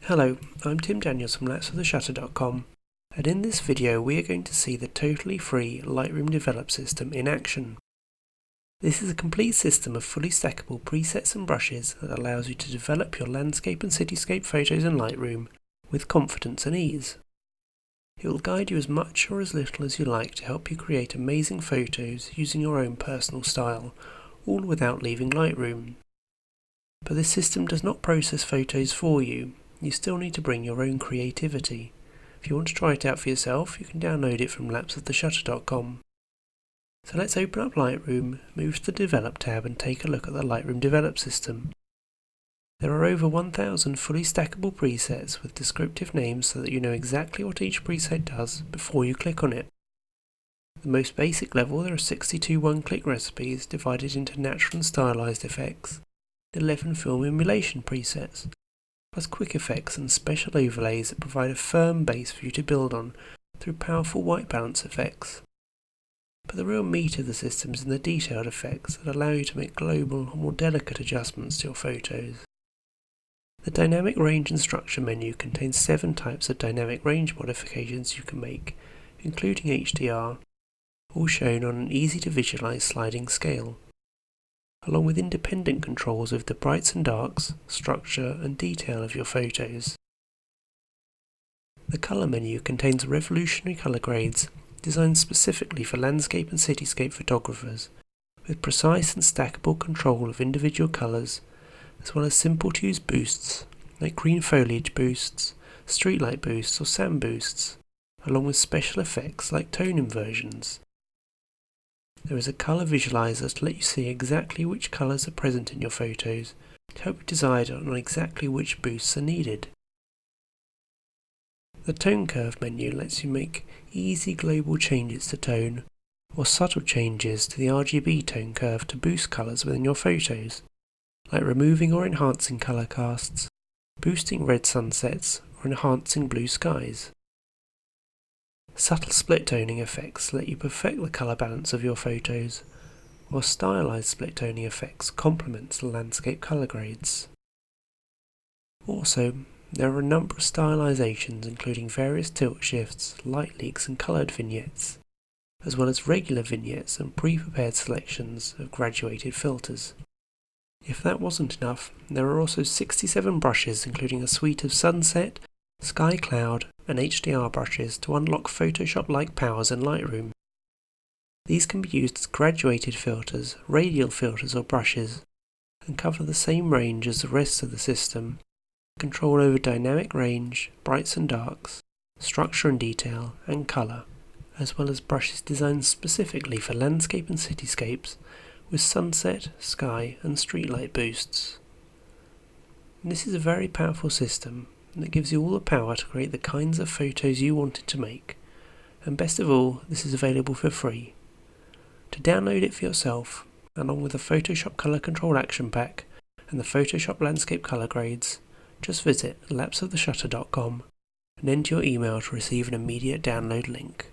Hello, I'm Tim Daniels from lapsoftheshutter.com, and in this video we are going to see the totally free Lightroom Develop system in action. This is a complete system of fully stackable presets and brushes that allows you to develop your landscape and cityscape photos in Lightroom with confidence and ease. It will guide you as much or as little as you like to help you create amazing photos using your own personal style, all without leaving Lightroom. But this system does not process photos for you. You still need to bring your own creativity. If you want to try it out for yourself, you can download it from lapsoftheshutter.com. So let's open up Lightroom, move to the Develop tab and take a look at the Lightroom Develop system. There are over 1,000 fully stackable presets with descriptive names so that you know exactly what each preset does before you click on it. At the most basic level, there are 62 one-click recipes divided into natural and stylized effects, 11 film emulation presets, plus quick effects and special overlays that provide a firm base for you to build on through powerful white balance effects. But the real meat of the system is in the detailed effects that allow you to make global or more delicate adjustments to your photos. The Dynamic Range and Structure menu contains 7 types of dynamic range modifications you can make, including HDR, all shown on an easy to visualize sliding scale, along with independent controls of the brights and darks, structure and detail of your photos. The Color menu contains revolutionary color grades designed specifically for landscape and cityscape photographers, with precise and stackable control of individual colors, as well as simple to use boosts like green foliage boosts, streetlight boosts or sand boosts, along with special effects like tone inversions. There is a colour visualizer to let you see exactly which colours are present in your photos to help you decide on exactly which boosts are needed. The Tone Curve menu lets you make easy global changes to tone or subtle changes to the RGB tone curve to boost colours within your photos, like removing or enhancing colour casts, boosting red sunsets or enhancing blue skies. Subtle split toning effects let you perfect the colour balance of your photos, while stylized split toning effects complement the landscape colour grades. Also, there are a number of stylizations including various tilt shifts, light leaks and coloured vignettes, as well as regular vignettes and pre-prepared selections of graduated filters. If that wasn't enough, there are also 67 brushes including a suite of sunset, sky cloud and HDR brushes to unlock Photoshop-like powers in Lightroom. These can be used as graduated filters, radial filters or brushes, and cover the same range as the rest of the system, control over dynamic range, brights and darks, structure and detail, and colour, as well as brushes designed specifically for landscape and cityscapes with sunset, sky and streetlight boosts. And this is a very powerful system that gives you all the power to create the kinds of photos you wanted to make, and best of all, this is available for free. To download it for yourself, along with the Photoshop Color Control Action Pack and the Photoshop Landscape Color Grades, just visit lapsoftheshutter.com and enter your email to receive an immediate download link.